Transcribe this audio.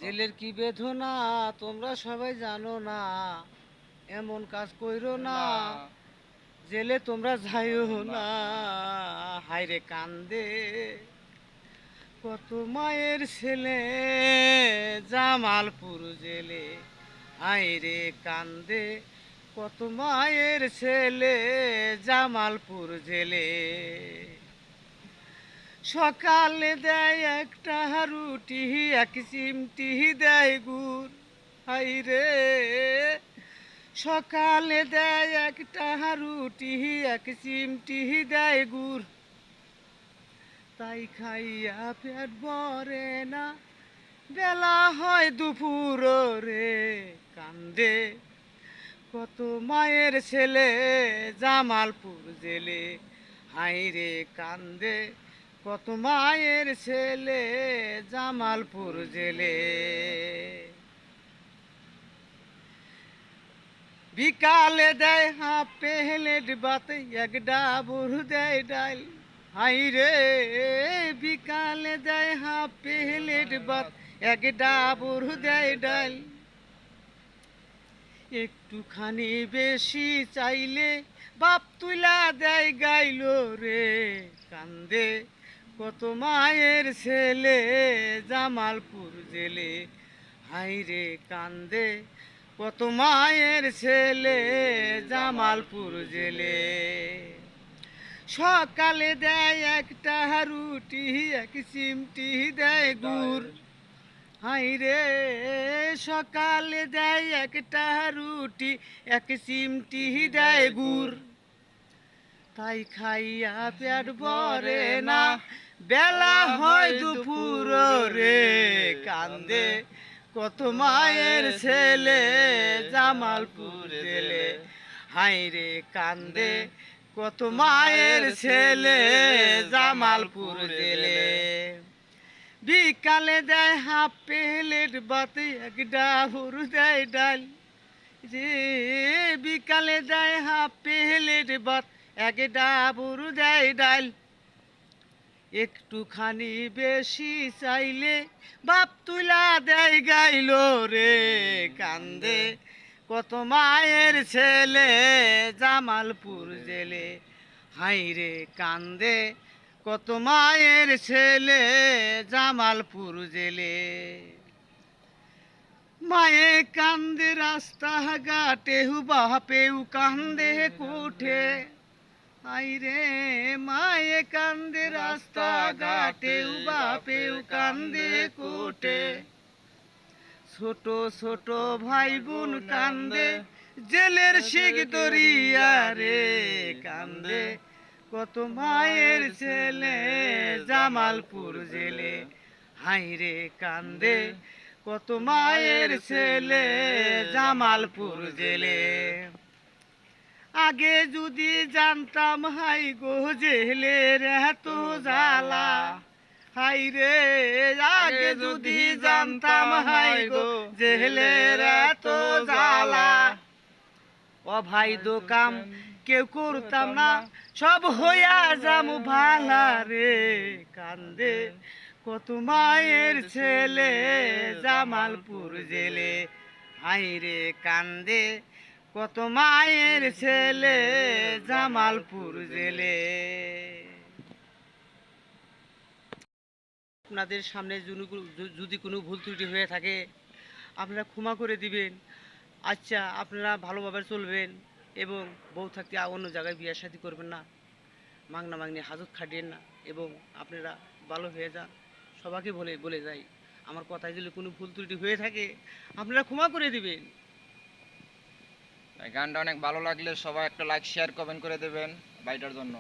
জেলের কি বেদনা তোমরা সবাই জানো না, এমন কাজ কইরো না, না জেলে তোমরা যাইও না। হায়রে কান্দে কত মায়ের ছেলে জামালপুর জেলে, হায়রে কান্দে কত মায়ের ছেলে জামালপুর জেলে। সকালে দেয় একটা রুটি, এক চিমটি দেয় গুড়, হাইরে সকালে দেয় একটা রুটি, এক চিমটি দেয় গুড়, তাই খাইয়া পেট ভরে না, বেলা হয় দুপুর রে। কান্দে কত মায়ের ছেলে জামালপুর জেলে, হাইরে কান্দে কত মায়ের ছেলে জামালপুর জেলে। বিকালে দেয় হাফ প্লেট ভাত, এক ডাবুর দেয় ডাল, হাইরে বিকালে দেয় হাফ প্লেট ভাত, এক ডাবুর দেয় ডাল। একটুখানি বেশি চাইলে বাপ তুলা দেয় গাইলো রে। কান্দে কত মায়ের ছেলে জামালপুর জেলে, হাইরে কান্দে কত মায়ের ছেলে জামালপুর জেলে। সকালে দেয় একটা রুটি, এক চিমটি দেয় গুড়, হাইরে সকালে দেয় একটা রুটি, এক চিমটি দেয় গুড়, তাই খাইয়া পেট ভরে না, বেলা হয় দুপুর রে। কান্দে কত মায়ের ছেলে জামালপুর জেলে, হাইরে কান্দে কত মায়ের ছেলে জামালপুর জেলে। বিকালে দেয় হাফ প্লেট ভাত, এক ডাবুর দেয় ডাল, রে বিকালে দেয় হাফ প্লেট ভাত, এক ডাবুর দেয় ডাল। একটুখানি বেশি চাইলে বাপ তুলা দেয় গাইলো রে। কান্দে কত মায়ের ছেলে জামালপুর জেলে, হাইরে কান্দে কত মায়ের ছেলে জামালপুর জেলে। মায়ে কান্দে রাস্তা ঘাটে, বাপেও কান্দে কোঠে, আইরে মায়ে কান্দে রাস্তা ঘাটে, বাপেও কান্দে কোঠে। ছোট ছোট ভাই বোন কান্দে জেলের শিখ দরিয়া রে। কান্দে কত মায়ের ছেলে জামালপুর জেলে, হাইরে কান্দে কত মায়ের ছেলে জামালপুর জেলে। আগে যদি জানতাম হাই গো জেলের এত জ্বালা, হাইরে আগে যদি জানতাম হাই গো জেলের এত জ্বালা, ও ভাই দোকাম কেউ করতাম না, সব হইয়া যামু ভালা রে। কান্দে কত মায়ের ছেলে জামালপুর জেলে, হাইরে কান্দে কত মায়ের ছেলে জামালপুর জেলে। আপনাদের সামনে যদি কোনো ভুল ত্রুটি হয়ে থাকে আপনারা ক্ষমা করে দিবেন। আচ্ছা আপনারা ভালোভাবে চলবেন এবং বউ থাকতে অন্য জায়গায় বিয়ে শাদী করবেন না, মাংনা মাংনি হাজত খাটিয়েন না এবং আপনারা ভালো হয়ে যান। সবাইকে বলে যাই, আমার কথায় যদি কোনো ভুল ত্রুটি হয়ে থাকে আপনারা ক্ষমা করে দিবেন। গানটা অনেক ভালো লাগলে সবাই একটা লাইক শেয়ার কমেন্ট করে দেবেন ভাইটার জন্য।